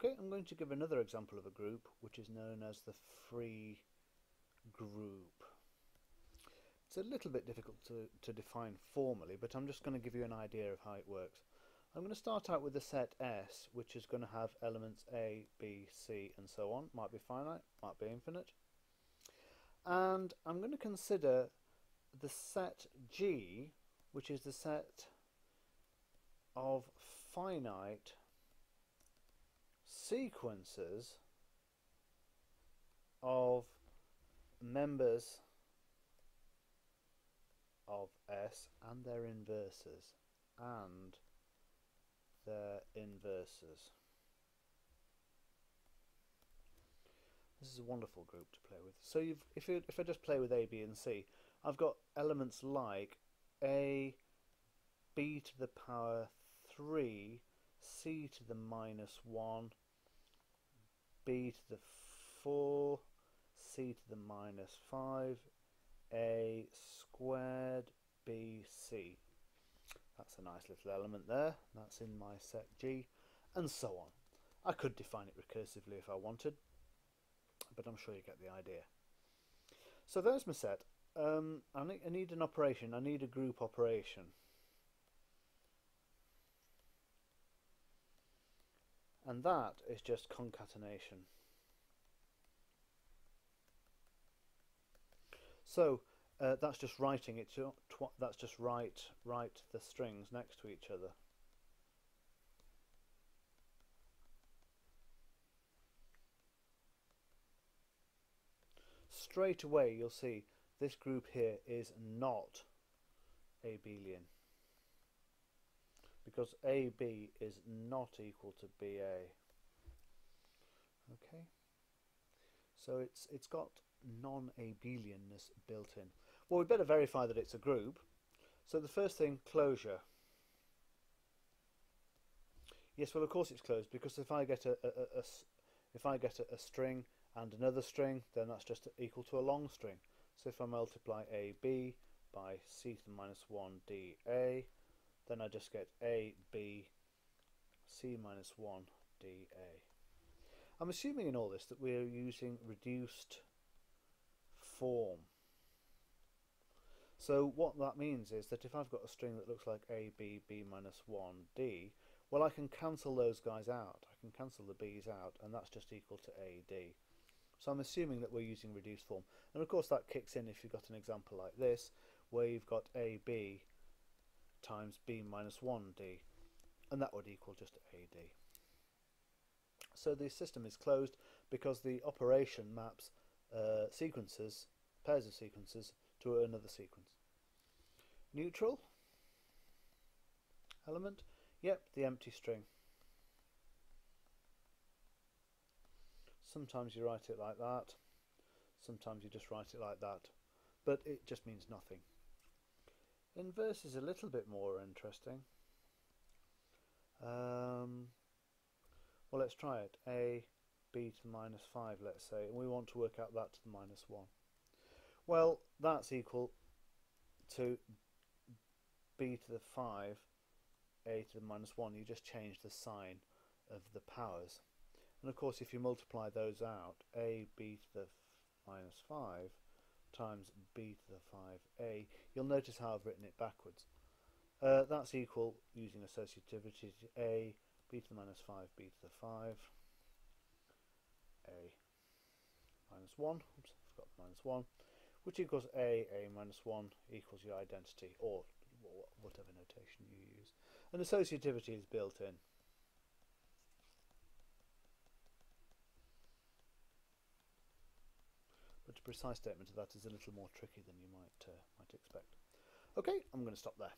Okay, I'm going to give another example of a group which is known as the free group. It's a little bit difficult to define formally, but I'm just going to give you an idea of how it works. I'm going to start out with the set S, which is going to have elements A, B, C, and so on. Might be finite, might be infinite. And I'm going to consider the set G, which is the set of finite sequences of members of S and their inverses This is a wonderful group to play with. So if I just play with A, B and C, I've got elements like A, B to the power 3, C to the minus 1, B to the 4, C to the minus 5, A squared, B, C. That's a nice little element there. That's in my set G, and so on. I could define it recursively if I wanted, but I'm sure you get the idea. So there's my set. I need an operation. I need a group operation. And that is just concatenation. So that's just writing it. That's just write the strings next to each other. Straight away you'll see this group here is not abelian, because AB is not equal to BA. Okay, so it's got non-abelianness built in. Well, we better verify that it's a group. So the first thing, closure. Yes, well, of course it's closed, because if I get a string and another string, then that's just equal to a long string. So if I multiply AB by C to the minus 1 dA, then I just get AB C minus 1 dA. I'm assuming in all this that we're using reduced form. So what that means is that if I've got a string that looks like AB, B minus 1, D, well, I can cancel those guys out. I can cancel the B's out, and that's just equal to AD. So I'm assuming that we're using reduced form. And of course that kicks in if you've got an example like this, where you've got AB times B minus 1D, and that would equal just AD. So the system is closed because the operation maps sequences, pairs of sequences, to another sequence. Neutral element, yep, the empty string. Sometimes you write it like that, sometimes you just write it like that, but it just means nothing. Inverse is a little bit more interesting. Well, let's try it. A, B to the minus 5, let's say, and we want to work out that to the minus 1. Well, that's equal to B to the 5, A to the minus 1. You just change the sign of the powers. And of course, if you multiply those out, A, B to the minus 5 times B to the 5A, you'll notice how I've written it backwards. That's equal, using associativity, to A, B to the minus 5, B to the 5, A minus 1, oops, I forgot the minus 1, which equals A minus 1 equals your identity, or whatever notation you use. And associativity is built in. But a precise statement of that is a little more tricky than you might expect. Okay, I'm going to stop there.